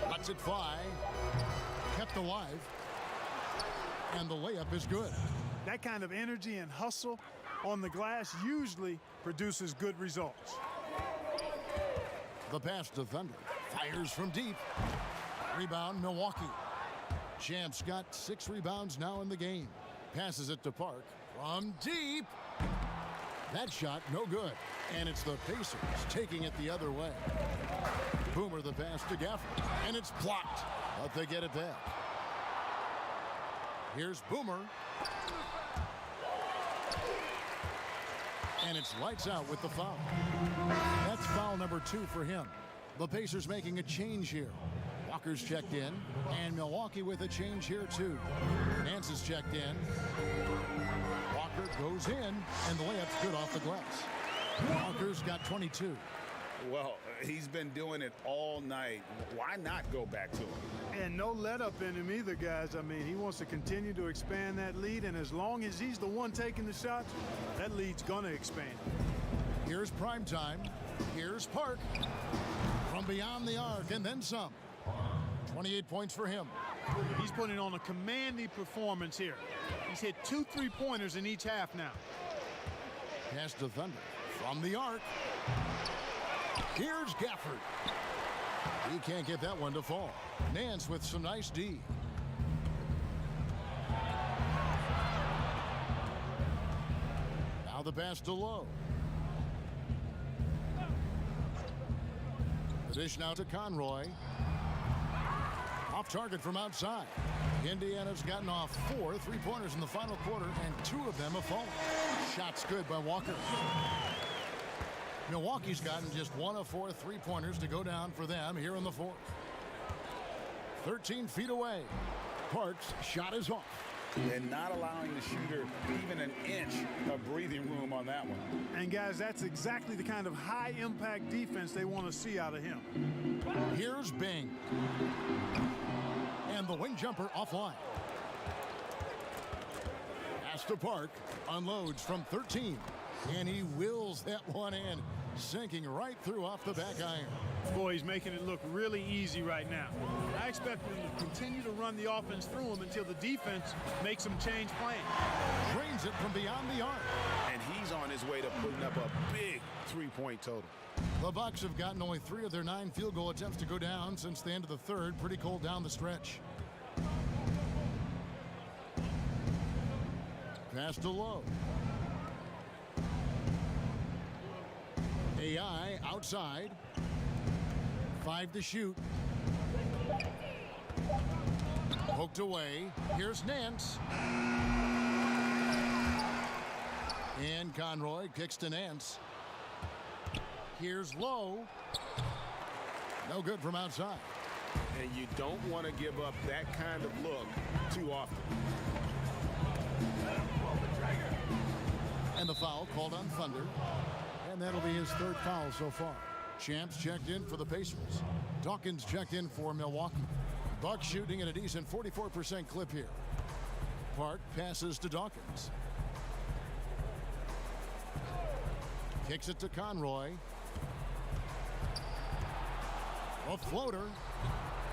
Lets it fly. Kept alive. And the layup is good. That kind of energy and hustle on the glass usually produces good results. The pass to Thunder. Fires from deep. Rebound, Milwaukee. Champ's got 6 rebounds now in the game. Passes it to Park. From deep. That shot, no good. And it's the Pacers taking it the other way. Boomer the pass to Gafford. And it's blocked. But they get it back. Here's Boomer. And it's lights out with the foul. That's foul number 2 for him. The Pacers making a change here. Walker's checked in, and Milwaukee with a change here too. Nance is checked in. Walker Goes in, and the layup's good off the glass. Walker's got 22. Well, he's been doing it all night. Why not go back to him? And no let up in him either, guys. I mean, he wants to continue to expand that lead, and as long as he's the one taking the shots, that lead's gonna expand. Here's prime time. Here's Park. From beyond the arc, and then some. 28 points for him. He's putting on a commanding performance here. He's hit 2 3-pointers in each half now. Pass to Thunder. From the arc. Here's Gafford. He can't get that one to fall. Nance with some nice D. Now the pass to Lowe. The dish now to Conroy. Off target from outside. Indiana's gotten off 4 3-pointers in the final quarter, and 2 of them have fallen. Shots good by Walker. Milwaukee's gotten just 1 of 4 3-pointers to go down for them here in the fourth. 13 feet away. Park's shot is off. And not allowing the shooter even an inch of breathing room on that one. And guys, that's exactly the kind of high-impact defense they want to see out of him. Here's Bing. And the wing jumper offline. Pass to Park. Unloads from 13. And he wills that one in, sinking right through off the back iron. Boy, he's making it look really easy right now. I expect him to continue to run the offense through him until the defense makes him change plans. Drains it from beyond the arc. And he's on his way to putting up a big 3-point total. The Bucks have gotten only 3 of their 9 field goal attempts to go down since the end of the third. Pretty cold down the stretch. Pass to Lowe. AI outside. 5 to shoot. Poked away. Here's Nance. And Conroy kicks to Nance. Here's Lowe. No good from outside. And you don't want to give up that kind of look too often. And the foul called on Thunder. And that'll be his 3rd foul so far. Champs checked in for the Pacers. Dawkins checked in for Milwaukee. Bucks shooting at a decent 44% clip here. Park passes to Dawkins. Kicks it to Conroy. A floater.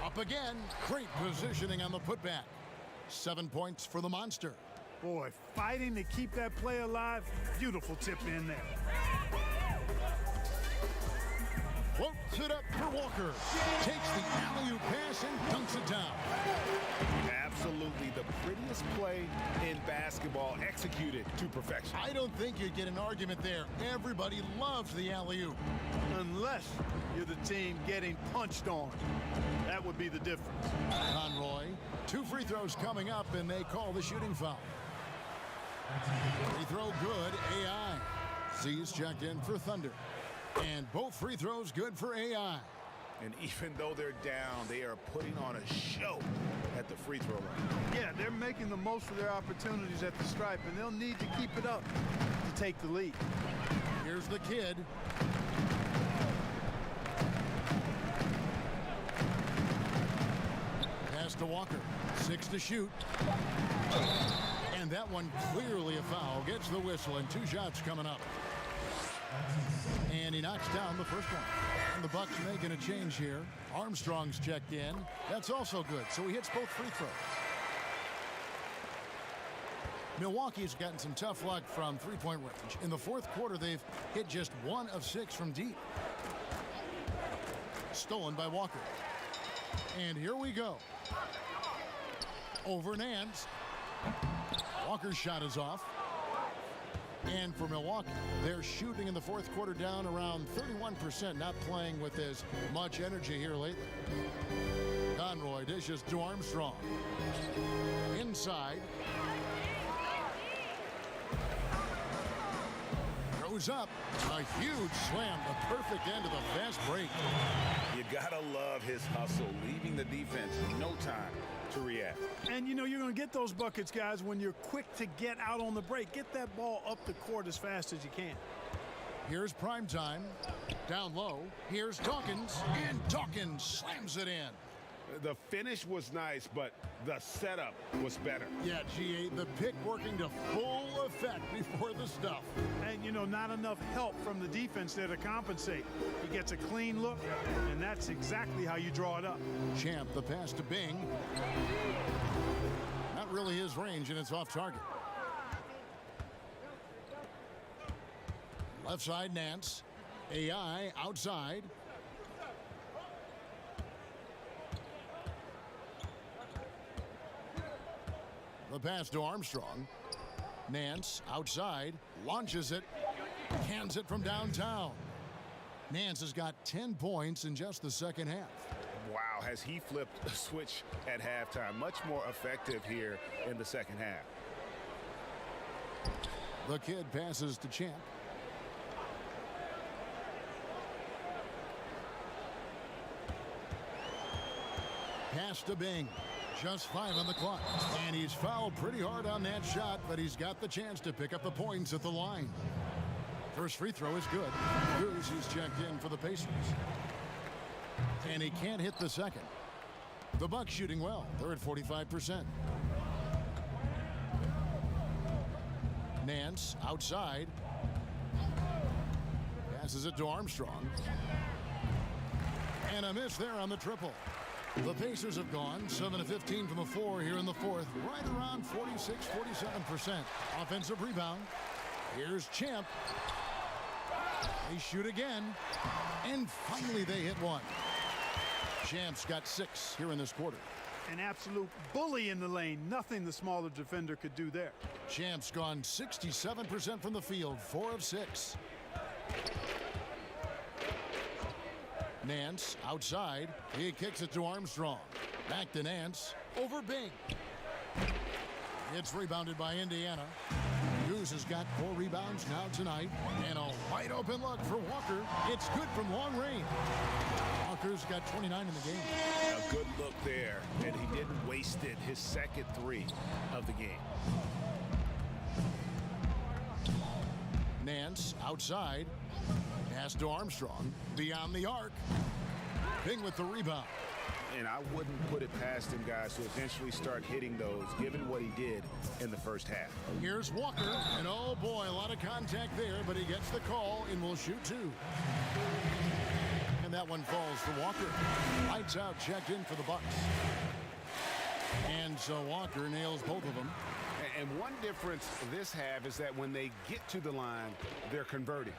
Up again. Great positioning on the putback. 7 points for the Monster. Boy, fighting to keep that play alive. Beautiful tip in there. Floats it up for Walker. Takes the alley-oop pass and dunks it down. Absolutely the prettiest play in basketball, executed to perfection. I don't think you'd get an argument there. Everybody loves the alley-oop. Unless you're the team getting punched on. That would be the difference. Conroy, 2 free throws coming up, and they call the shooting foul. Free throw good, AI. Z's checked in for Thunder. And both free throws good for AI. And even though they're down, they are putting on a show at the free throw line. Yeah, they're making the most of their opportunities at the stripe, and they'll need to keep it up to take the lead. Here's the kid. Pass to Walker. 6 to shoot. And that one clearly a foul. Gets the whistle, and 2 shots coming up. And he knocks down the first one. And the Bucks making a change here. Armstrong's checked in. That's also good. So he hits both free throws. Milwaukee's gotten some tough luck from 3-point range. In the fourth quarter, they've hit just 1 of 6 from deep. Stolen by Walker. And here we go. Over Nance. Walker's shot is off. And for Milwaukee, they're shooting in the fourth quarter down around 31%, not playing with as much energy here lately. Conroy dishes to Armstrong. Inside. goes up. A huge slam, the perfect end of the fast break. You gotta love his hustle, leaving the defense no time to react. And you know you're going to get those buckets, guys, when you're quick to get out on the break. Get that ball up the court as fast as you can. Here's prime time. Down low. Here's Dawkins. And Dawkins slams it in. The finish was nice, but the setup was better. Yeah, GA, the pick working to full effect before the stuff. And, you know, not enough help from the defense there to compensate. He gets a clean look, and that's exactly how you draw it up. Champ, the pass to Bing. Not really his range, and it's off target. Left side, Nance. AI outside. The pass to Armstrong. Nance outside, launches it, hands it from downtown. Nance has got 10 points in just the second half. Wow, has he flipped a switch at halftime. Much more effective here in the second half. The kid passes to Champ. Pass to Bing. Just 5 on the clock. And he's fouled pretty hard on that shot, but he's got the chance to pick up the points at the line. First free throw is good. Goose, he's checked in for the Pacers. And he can't hit the second. The Bucks shooting well. They're at 45%. Nance outside. Passes it to Armstrong. And a miss there on the triple. The Pacers have gone 7 of 15 from the floor here in the fourth, right around 46-47%. Offensive rebound. Here's Champ. They shoot again. And finally they hit one. Champ's got 6 here in this quarter. An absolute bully in the lane. Nothing the smaller defender could do there. Champ's gone 67% from the field, 4 of 6. Nance outside. He kicks it to Armstrong. Back to Nance. Over Bing. It's rebounded by Indiana. Goose has got 4 rebounds now tonight. And a wide open look for Walker. It's good from long range. Walker's got 29 in the game. A good look there, and he didn't waste it. His second 3 of the game. Nance outside. Pass to Armstrong. Beyond the arc. Bing with the rebound. And I wouldn't put it past him, guys, to eventually start hitting those, given what he did in the first half. Here's Walker. And oh boy, a lot of contact there, but he gets the call and will shoot 2. And that one falls for Walker. Lights out, checked in for the Bucks. And so Walker nails both of them. And one difference this half is that when they get to the line, they're converting.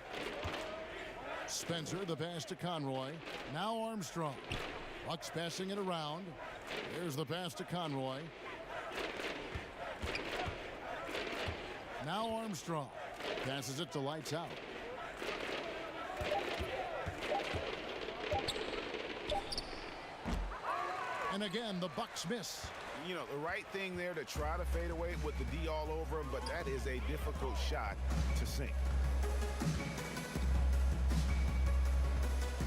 Spencer, the pass to Conroy. Now Armstrong. Bucks passing it around. There's the pass to Conroy. Now Armstrong. Passes it to Lights Out. And again, the Bucks miss. You know, the right thing there to try to fade away with the D all over him, but that is a difficult shot to sink.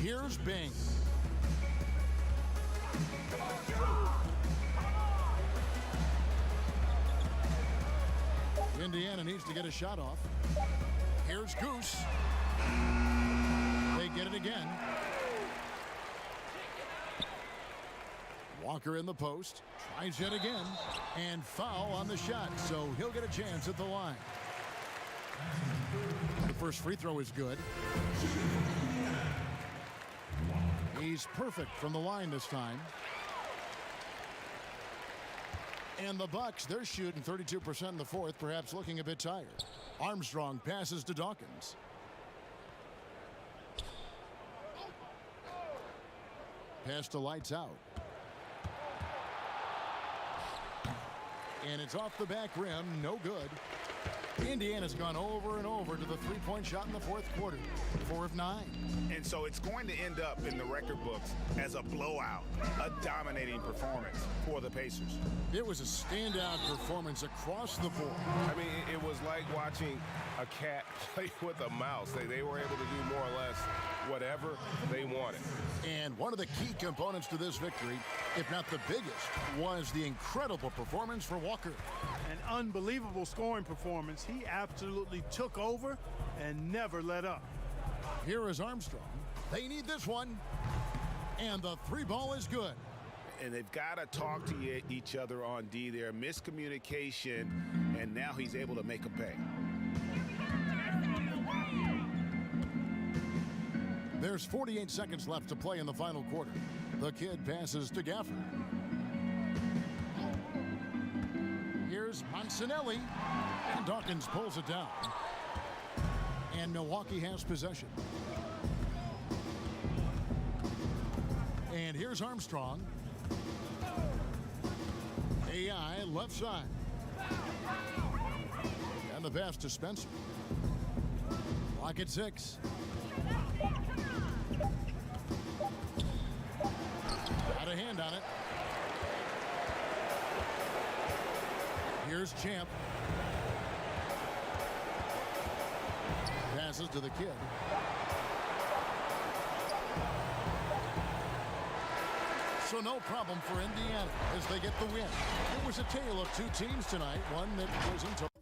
Here's Bing. Indiana needs to get a shot off. Here's Goose. They get it again. Walker in the post. Tries it again. And foul on the shot, so he'll get a chance at the line. The first free throw is good. He's perfect from the line this time. And the Bucks, they're shooting 32% in the fourth, perhaps looking a bit tired. Armstrong passes to Dawkins. Pass to Lights Out. And it's off the back rim, no good. Indiana's gone over and over to the three-point shot in the fourth quarter. 4 of 9. And so it's going to end up in the record books as a blowout, a dominating performance for the Pacers. It was a standout performance across the board. I mean, it was like watching a cat play with a mouse. They were able to do more or less whatever they wanted. And one of the key components to this victory, if not the biggest, was the incredible performance for Walker. An unbelievable scoring performance. He absolutely took over and never let up. Here is Armstrong. They need this one. And the three ball is good. And they've got to talk to each other on D there. Miscommunication, and now he's able to make a pay. There's 48 seconds left to play in the final quarter. The kid passes to Gafford. Here's Monsanelli. And Dawkins pulls it down. And Milwaukee has possession. And here's Armstrong. AI left side. And the pass to Spencer. Clock at 6. Got a hand on it. Here's Champ. Passes to the kid. So no problem for Indiana as they get the win. It was a tale of two teams tonight, one that was in total.